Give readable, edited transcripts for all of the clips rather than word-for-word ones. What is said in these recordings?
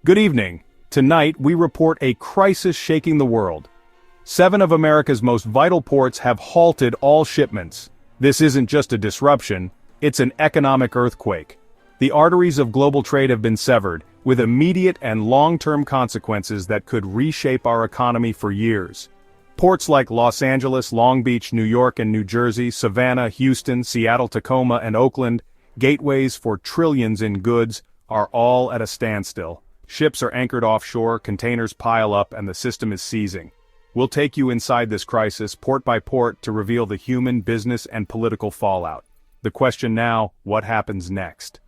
Good evening. Tonight we report a crisis shaking the world. 7 of America's most vital ports have halted all shipments. This isn't just a disruption, it's an economic earthquake. The arteries of global trade have been severed, with immediate and long-term consequences that could reshape our economy for years. Ports like Los Angeles, Long Beach, New York and New Jersey, Savannah, Houston, Seattle-Tacoma and Oakland, gateways for trillions in goods, are all at a standstill. Ships are anchored offshore, containers pile up, and the system is seizing. We'll take you inside this crisis, port by port, to reveal the human, business, and political fallout. The question now, what happens next?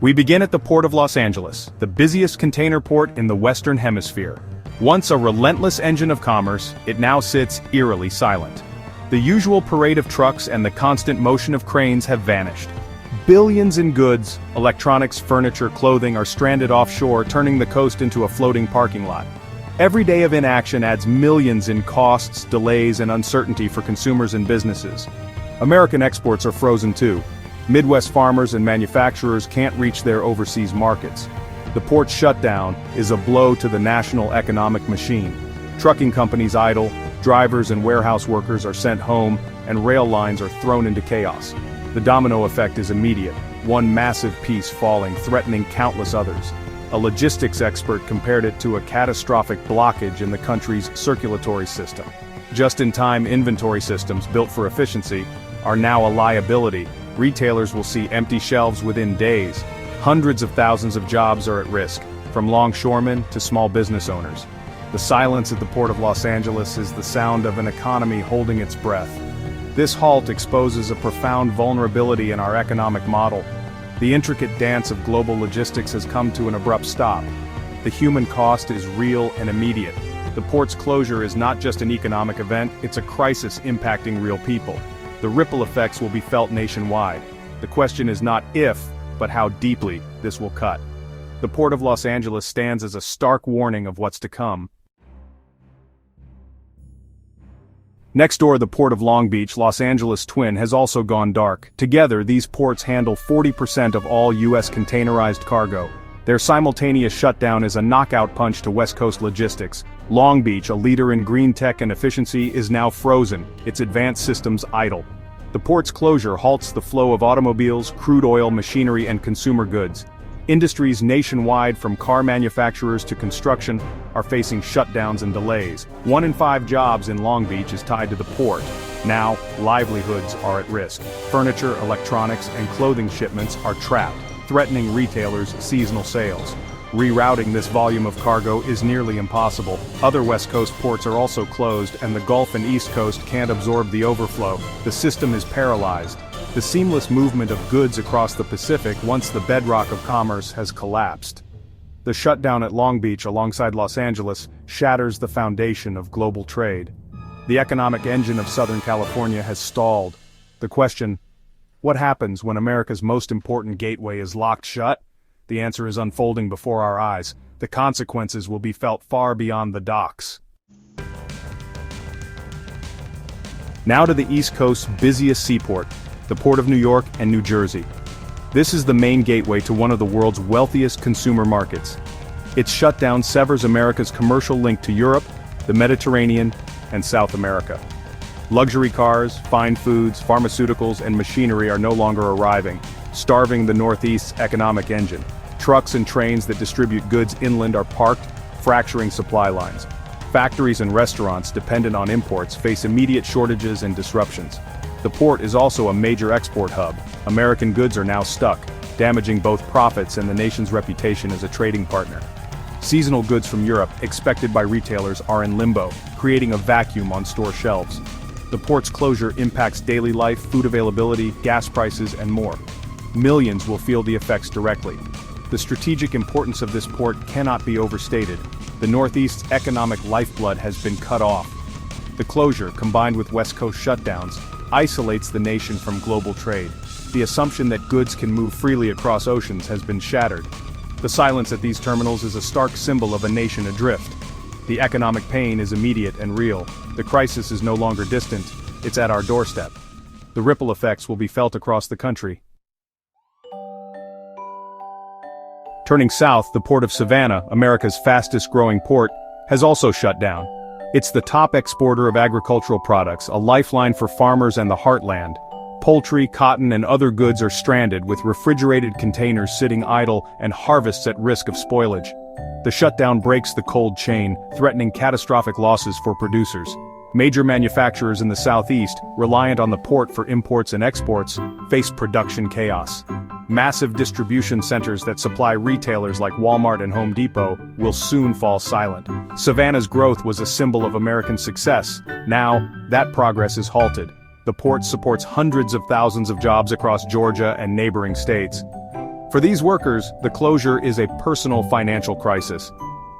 We begin at the Port of Los Angeles, the busiest container port in the Western Hemisphere. Once a relentless engine of commerce, it now sits eerily silent. The usual parade of trucks and the constant motion of cranes have vanished. Billions in goods, electronics, furniture, clothing are stranded offshore, turning the coast into a floating parking lot. Every day of inaction adds millions in costs, delays, and uncertainty for consumers and businesses. American exports are frozen too. Midwest farmers and manufacturers can't reach their overseas markets. The port's shutdown is a blow to the national economic machine. Trucking companies idle, drivers and warehouse workers are sent home, and rail lines are thrown into chaos. The domino effect is immediate, one massive piece falling, threatening countless others. A logistics expert compared it to a catastrophic blockage in the country's circulatory system. Just-in-time inventory systems built for efficiency are now a liability. Retailers will see empty shelves within days. Hundreds of thousands of jobs are at risk, from longshoremen to small business owners. The silence at the Port of Los Angeles is the sound of an economy holding its breath. This halt exposes a profound vulnerability in our economic model. The intricate dance of global logistics has come to an abrupt stop. The human cost is real and immediate. The port's closure is not just an economic event, it's a crisis impacting real people. The ripple effects will be felt nationwide. The question is not if, but how deeply this will cut. The Port of Los Angeles stands as a stark warning of what's to come. Next door, the Port of Long Beach, Los Angeles twin, has also gone dark. Together, these ports handle 40% of all U.S. containerized cargo. Their simultaneous shutdown is a knockout punch to West Coast logistics. Long Beach, a leader in green tech and efficiency, is now frozen, its advanced systems idle. The port's closure halts the flow of automobiles, crude oil, machinery, and consumer goods. Industries nationwide, from car manufacturers to construction, are facing shutdowns and delays. 1 in 5 jobs in Long Beach is tied to the port. Now, livelihoods are at risk. Furniture, electronics, and clothing shipments are trapped, threatening retailers' seasonal sales. Rerouting this volume of cargo is nearly impossible. Other West Coast ports are also closed, and the Gulf and East Coast can't absorb the overflow. The system is paralyzed. The seamless movement of goods across the Pacific, once the bedrock of commerce, has collapsed. The shutdown at Long Beach alongside Los Angeles shatters the foundation of global trade. The economic engine of Southern California has stalled. The question, what happens when America's most important gateway is locked shut? The answer is unfolding before our eyes. The consequences will be felt far beyond the docks. Now to the East Coast's busiest seaport, the Port of New York and New Jersey. This is the main gateway to one of the world's wealthiest consumer markets. Its shutdown severs America's commercial link to Europe, the Mediterranean, and South America. Luxury cars, fine foods, pharmaceuticals, and machinery are no longer arriving, starving the Northeast's economic engine. Trucks and trains that distribute goods inland are parked, fracturing supply lines. Factories and restaurants dependent on imports face immediate shortages and disruptions. The port is also a major export hub. American goods are now stuck, damaging both profits and the nation's reputation as a trading partner. Seasonal goods from Europe, expected by retailers, are in limbo, creating a vacuum on store shelves. The port's closure impacts daily life, food availability, gas prices, and more. Millions will feel the effects directly. The strategic importance of this port cannot be overstated. The Northeast's economic lifeblood has been cut off. The closure, combined with West Coast shutdowns, isolates the nation from global trade. The assumption that goods can move freely across oceans has been shattered. The silence at these terminals is a stark symbol of a nation adrift. The economic pain is immediate and real. The crisis is no longer distant, it's at our doorstep. The ripple effects will be felt across the country. Turning south, the Port of Savannah, America's fastest-growing port, has also shut down. It's the top exporter of agricultural products, a lifeline for farmers and the heartland. Poultry, cotton, and other goods are stranded, with refrigerated containers sitting idle and harvests at risk of spoilage. The shutdown breaks the cold chain, threatening catastrophic losses for producers. Major manufacturers in the southeast, reliant on the port for imports and exports, face production chaos. Massive distribution centers that supply retailers like Walmart and Home Depot will soon fall silent. Savannah's growth was a symbol of American success. Now, that progress is halted. The port supports hundreds of thousands of jobs across Georgia and neighboring states. For these workers, the closure is a personal financial crisis.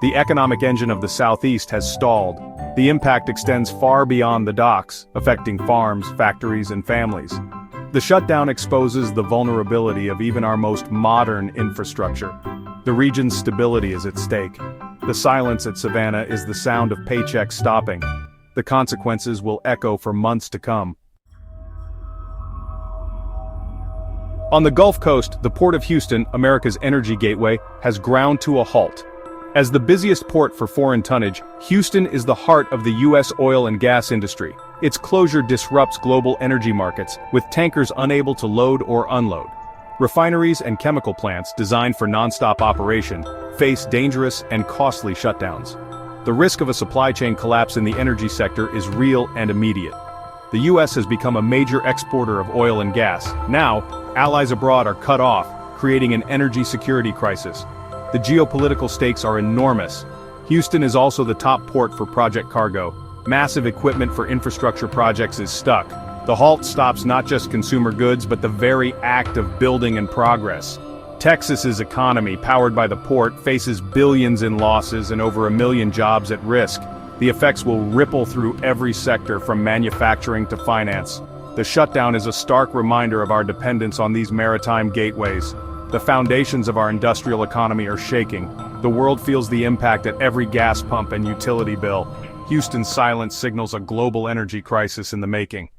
The economic engine of the Southeast has stalled. The impact extends far beyond the docks, affecting farms, factories, and families. The shutdown exposes the vulnerability of even our most modern infrastructure. The region's stability is at stake. The silence at Savannah is the sound of paychecks stopping. The consequences will echo for months to come. On the Gulf Coast, the Port of Houston, America's energy gateway, has ground to a halt. As the busiest port for foreign tonnage, Houston is the heart of the U.S. oil and gas industry. Its closure disrupts global energy markets, with tankers unable to load or unload. Refineries and chemical plants designed for non-stop operation face dangerous and costly shutdowns. The risk of a supply chain collapse in the energy sector is real and immediate. The U.S. has become a major exporter of oil and gas. Now, allies abroad are cut off, creating an energy security crisis. The geopolitical stakes are enormous. Houston is also the top port for project cargo. Massive equipment for infrastructure projects is stuck. The halt stops not just consumer goods but the very act of building and progress. Texas's economy, powered by the port, faces billions in losses and over 1 million jobs at risk. The effects will ripple through every sector from manufacturing to finance. The shutdown is a stark reminder of our dependence on these maritime gateways. The foundations of our industrial economy are shaking. The world feels the impact at every gas pump and utility bill. Houston's silence signals a global energy crisis in the making.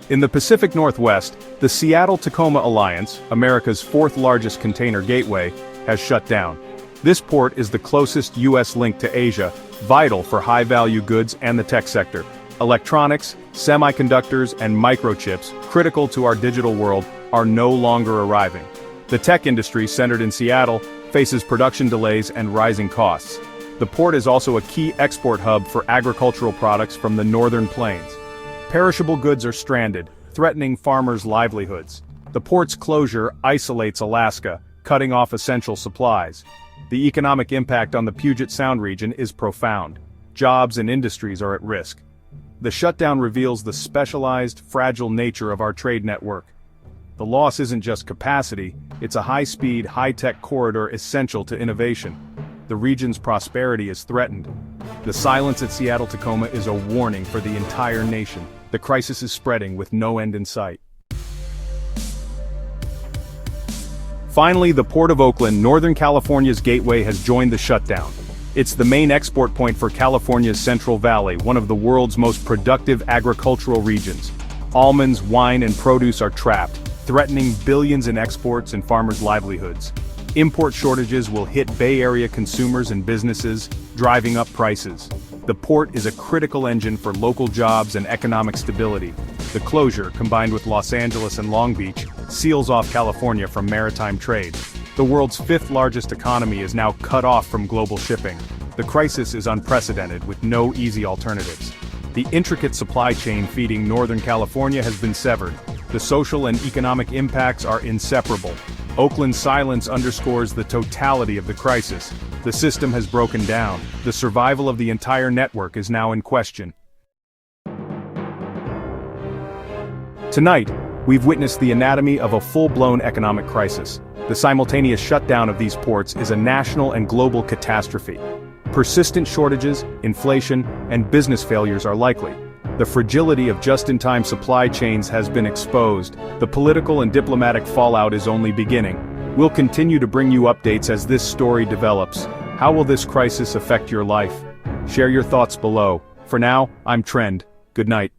In the Pacific Northwest, the Seattle-Tacoma Alliance, America's fourth-largest container gateway, has shut down. This port is the closest U.S. link to Asia, vital for high-value goods and the tech sector. Electronics, semiconductors, and microchips, critical to our digital world, are no longer arriving. The tech industry, centered in Seattle, faces production delays and rising costs. The port is also a key export hub for agricultural products from the northern plains. Perishable goods are stranded, threatening farmers' livelihoods. The port's closure isolates Alaska, cutting off essential supplies. The economic impact on the Puget Sound region is profound. Jobs and industries are at risk. The shutdown reveals the specialized, fragile nature of our trade network. The loss isn't just capacity, it's a high-speed, high-tech corridor essential to innovation. The region's prosperity is threatened. The silence at Seattle-Tacoma is a warning for the entire nation. The crisis is spreading with no end in sight. Finally, the Port of Oakland, Northern California's gateway, has joined the shutdown. It's the main export point for California's Central Valley, one of the world's most productive agricultural regions. Almonds, wine, and produce are trapped, threatening billions in exports and farmers' livelihoods. Import shortages will hit Bay Area consumers and businesses, driving up prices. The port is a critical engine for local jobs and economic stability. The closure, combined with Los Angeles and Long Beach, seals off California from maritime trade. The world's fifth-largest economy is now cut off from global shipping. The crisis is unprecedented, with no easy alternatives. The intricate supply chain feeding Northern California has been severed. The social and economic impacts are inseparable. Oakland's silence underscores the totality of the crisis. The system has broken down. The survival of the entire network is now in question. Tonight, we've witnessed the anatomy of a full-blown economic crisis. The simultaneous shutdown of these ports is a national and global catastrophe. Persistent shortages, inflation, and business failures are likely. The fragility of just-in-time supply chains has been exposed. The political and diplomatic fallout is only beginning. We'll continue to bring you updates as this story develops. How will this crisis affect your life? Share your thoughts below. For now, I'm Trend. Good night.